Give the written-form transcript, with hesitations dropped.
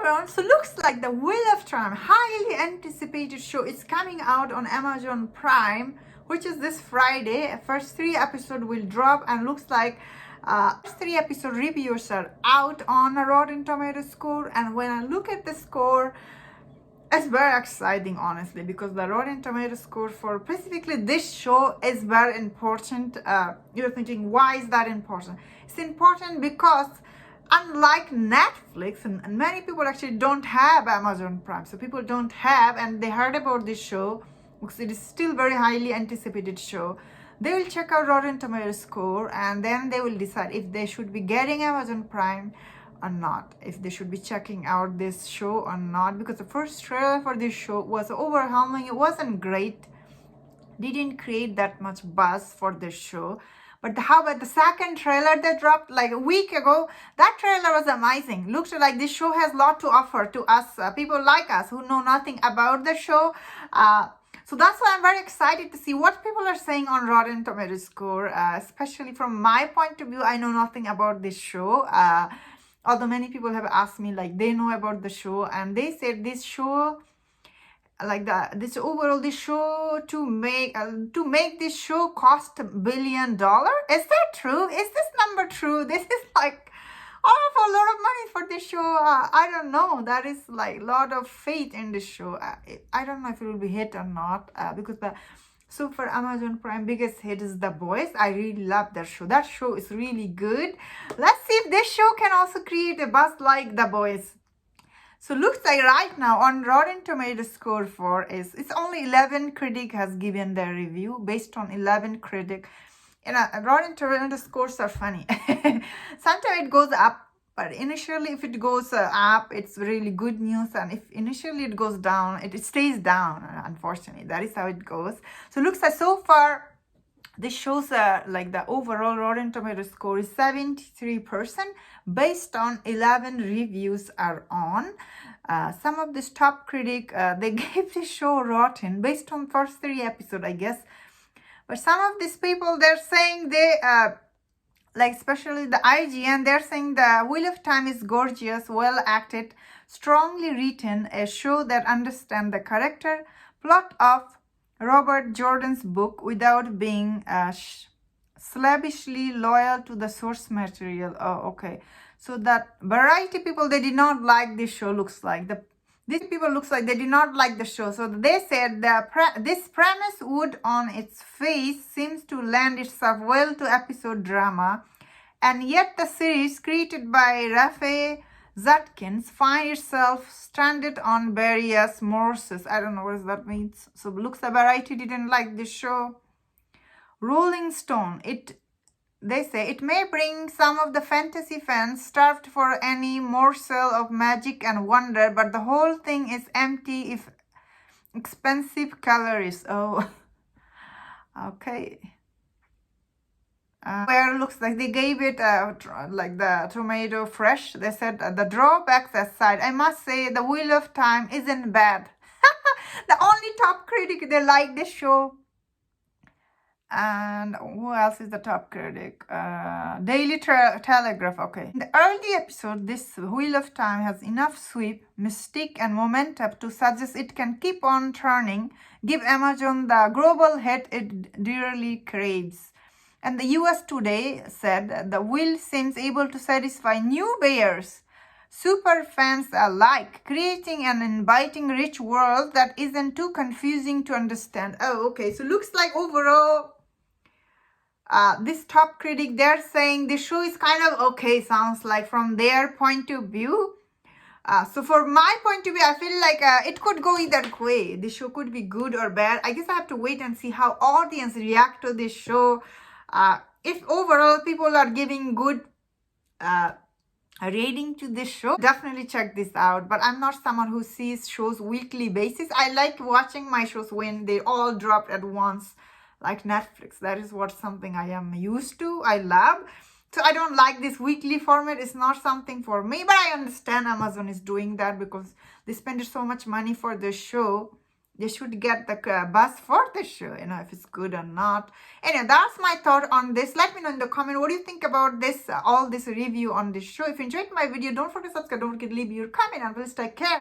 everyone, so looks like the Wheel of Time, highly anticipated show, is coming out on Amazon Prime, which is this Friday. First 3 episodes will drop, and looks like first 3 episode reviews are out on a Rotten Tomato score. And when I look at the score, it's very exciting, honestly, because the Rotten Tomato score for specifically this show is very important. You're thinking, why is that important? It's important because unlike Netflix, and many people actually don't have Amazon Prime, so people don't have, and they heard about this show because it is still very highly anticipated show. They will check out Rotten Tomato score, and then they will decide if they should be getting Amazon Prime or not, if they should be checking out this show or not, because the first trailer for this show was overwhelming. It wasn't great, didn't create that much buzz for this show. But how about the second trailer that dropped like a week ago? That trailer was amazing. Looks like this show has a lot to offer to us, people like us who know nothing about the show. So that's why I'm very excited to see what people are saying on Rotten Tomatoes score, especially from my point of view. I know nothing about this show. Although many people have asked me, like, they know about the show, and they said this show, like this show to make this show cost $1 billion. Is that true? Is this number true? This is like a lot of money for this show. I don't know. That is like a lot of faith in this show. I don't know if it will be hit or not, because so for Amazon Prime, biggest hit is The Boys. I really love that show. That show is really good. Let's see if this show can also create a buzz like The Boys. So looks like right now on Rotten Tomatoes score for it's only 11 critic has given their review based on 11 critic. Rotten Tomatoes scores are funny. Sometimes it goes up, but initially if it goes up, it's really good news, and if initially it goes down, it stays down. Unfortunately, that is how it goes. So looks like so far this shows like the overall Rotten Tomatoes score is 73% based on 11 reviews are on. Some of this top critic, they gave this show rotten based on first 3 episodes, I guess. But some of these people, they're saying they, like especially the IGN, they're saying the Wheel of Time is gorgeous, well acted, strongly written, a show that understands the character, plot of Robert Jordan's book without being slavishly loyal to the source material. Oh, okay. So that Variety people, they did not like this show, looks like. These people looks like they did not like the show. So they said this premise would on its face seems to lend itself well to episode drama. And yet the series created by Rafe Zutkins find itself stranded on various morsels. I don't know what that means. So looks like Variety didn't like this show. Rolling Stone, they say it may bring some of the fantasy fans starved for any morsel of magic and wonder, but the whole thing is empty if expensive calories. Oh, okay. Where it looks like they gave it like the tomato fresh. They said the drawbacks aside, I must say the Wheel of Time isn't bad. The only top critic, they like this show. And who else is the top critic? Daily Telegraph. Okay. In the early episode, this Wheel of Time has enough sweep, mystique, and momentum to suggest it can keep on turning, give Amazon the global hit it dearly craves. And the US Today said the wheel seems able to satisfy new buyers, super fans alike, creating an inviting, rich world that isn't too confusing to understand. Oh, okay. So looks like overall, this top critic, they're saying the show is kind of okay, sounds like from their point of view. So for my point of view, I feel like it could go either way. The show could be good or bad. I guess I have to wait and see how audience react to this show. If overall people are giving good rating to this show, definitely check this out. But I'm not someone who sees shows weekly basis. I like watching my shows when they all dropped at once, like Netflix. That is something I am used to. I love. So I don't like this weekly format. It's not something for me, but I understand Amazon is doing that because they spend so much money for the show. they should get the buzz for the show, you know, if it's good or not. Anyway, that's my thought on this. Let me know in the comment what do you think about this, all this review on this show. If you enjoyed my video, don't forget to subscribe, don't forget to leave your comment, and please take care.